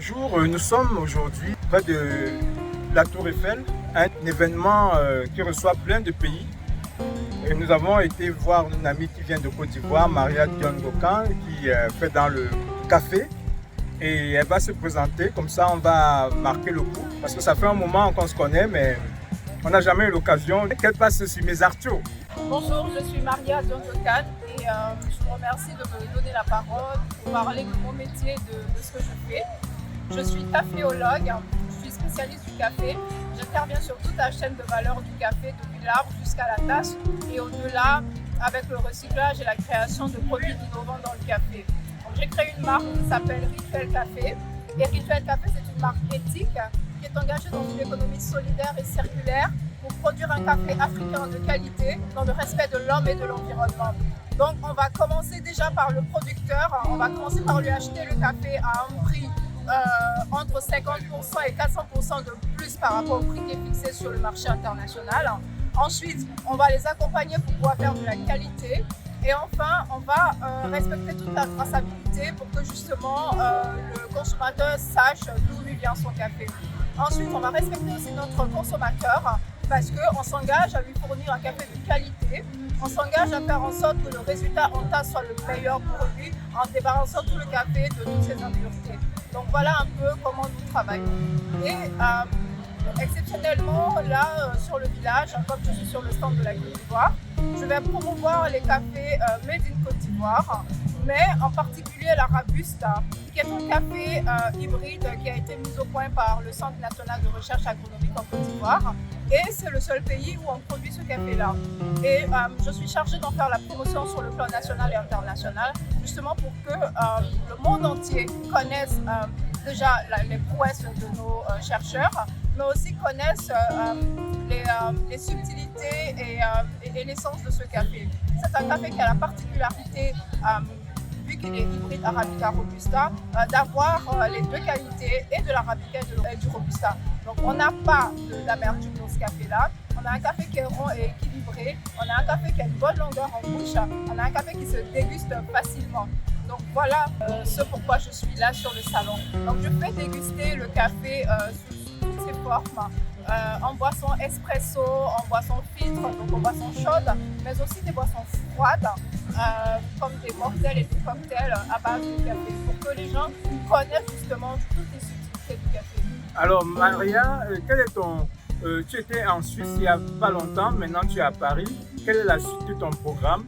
Bonjour, nous sommes aujourd'hui près de la Tour Eiffel, un événement qui reçoit plein de pays. Et nous avons été voir une amie qui vient de Côte d'Ivoire, Maria Dion-Gokan, qui fait dans le café. Et elle va se présenter, comme ça on va marquer le coup. Parce que ça fait un moment qu'on se connaît, mais on n'a jamais eu l'occasion qu'elle passe sur mes Arthur. Bonjour, je suis Maria Dion-Gokan et je vous remercie de me donner la parole pour parler de mon métier, de ce que je fais. Je suis caféologue, je suis spécialiste du café. J'interviens sur toute la chaîne de valeur du café, depuis l'arbre jusqu'à la tasse et au-delà avec le recyclage et la création de produits innovants dans le café. J'ai créé une marque qui s'appelle Rituel Café. Et Rituel Café, c'est une marque éthique qui est engagée dans une économie solidaire et circulaire pour produire un café africain de qualité dans le respect de l'homme et de l'environnement. Donc on va commencer déjà par le producteur, on va commencer par lui acheter le café à un prix entre 50% et 400% de plus par rapport au prix qui est fixé sur le marché international. Ensuite, on va les accompagner pour pouvoir faire de la qualité. Et enfin, on va respecter toute la traçabilité pour que justement le consommateur sache d'où lui vient son café. Ensuite, on va respecter aussi notre consommateur parce qu'on s'engage à lui fournir un café de qualité. On s'engage à faire en sorte que le résultat en tasse soit le meilleur pour lui en débarrassant tout le café de toutes ses impuretés. Donc voilà un peu comment nous travaillons. Et exceptionnellement, là, sur le village, comme je suis sur le stand de la Côte d'Ivoire, je vais promouvoir les cafés Made in Côte d'Ivoire, mais en particulier la Rabusta, qui est un café hybride qui a été mis au point par le Centre national de recherche agronomique en Côte d'Ivoire. Et c'est le seul pays où on produit ce café-là. Et je suis chargée d'en faire la promotion sur le plan national et international, justement pour que le monde entier connaisse déjà les prouesses de nos chercheurs, mais aussi connaissent les subtilités et l'essence de ce café. C'est un café qui a la particularité, vu qu'il est hybride Arabica Robusta, d'avoir les deux qualités, et de l'Arabica et du Robusta. Donc on n'a pas d'amertume dans ce café-là. On a un café qui est rond et équilibré. On a un café qui a une bonne longueur en bouche. On a un café qui se déguste facilement. Donc voilà ce pourquoi je suis là sur le salon. Donc je fais déguster le café sous toutes ses formes, en boisson espresso, en boisson filtre, donc en boisson chaude, mais aussi des boissons froides, comme des mocktails et des cocktails à base de café, pour que les gens connaissent justement toutes les subtilités du café. Alors Maria, quel est ton... tu étais en Suisse il n'y a pas longtemps, maintenant tu es à Paris. Quelle est la suite de ton programme?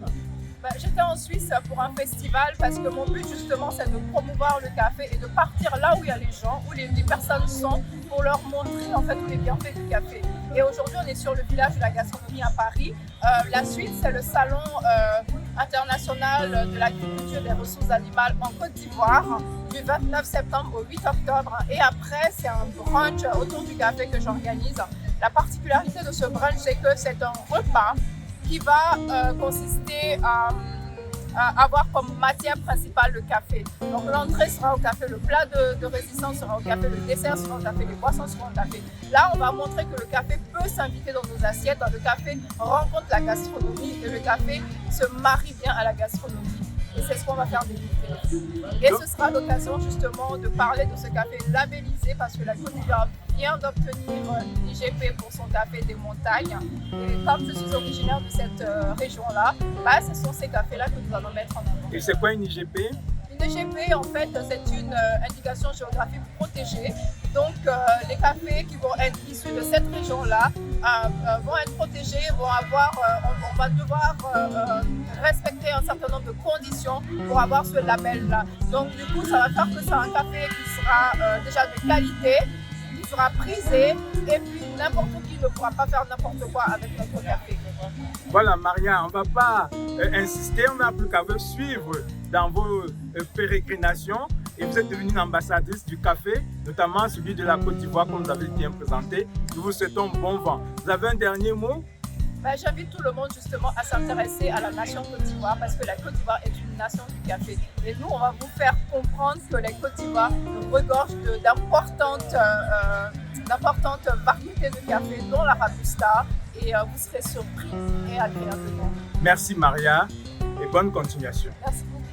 J'étais en Suisse pour un festival parce que mon but justement c'est de promouvoir le café et de partir là où il y a les gens, où les personnes sont, pour leur montrer en fait tous les bienfaits du café. Et aujourd'hui on est sur le village de la gastronomie à Paris. La suite c'est le salon international de l'agriculture et des ressources animales en Côte d'Ivoire du 29 septembre au 8 octobre. Et après c'est un brunch autour du café que j'organise. La particularité de ce brunch c'est que c'est un repas qui va consister à avoir comme matière principale le café. Donc l'entrée sera au café, le plat de résistance sera au café, le dessert sera au café, les boissons seront au café. Là, on va montrer que le café peut s'inviter dans nos assiettes, le café rencontre la gastronomie et le café se marie bien à la gastronomie. Et c'est ce qu'on va faire déguster. Et ce sera l'occasion justement de parler de ce café labellisé parce que la Côte d'Ivoire vient d'obtenir l'IGP pour son café des montagnes. Et comme je suis originaire de cette région-là, ce sont ces cafés-là que nous allons mettre en avant. Et c'est quoi une IGP? Une IGP, en fait, c'est une indication géographique protégée. Donc, les cafés qui vont être issus de cette région-là vont être protégés, on va devoir respecter un certain nombre de conditions pour avoir ce label-là. Donc, du coup, ça va faire que c'est un café qui sera déjà de qualité, qui sera prisé, et puis n'importe qui ne pourra pas faire n'importe quoi avec notre café. Voilà Maria, on ne va pas insister, on n'a plus qu'à vous suivre dans vos pérégrinations. Et vous êtes devenue une ambassadrice du café, notamment celui de la Côte d'Ivoire, comme vous avez bien présenté. Nous vous souhaitons bon vent. Vous avez un dernier mot? J'invite tout le monde justement à s'intéresser à la nation Côte d'Ivoire parce que la Côte d'Ivoire est une nation du café. Et nous, on va vous faire comprendre que la Côte d'Ivoire regorge d'importantes variétés de café, dont la Rabusta, et vous serez surpris et agréablement. Merci Maria et bonne continuation. Merci beaucoup.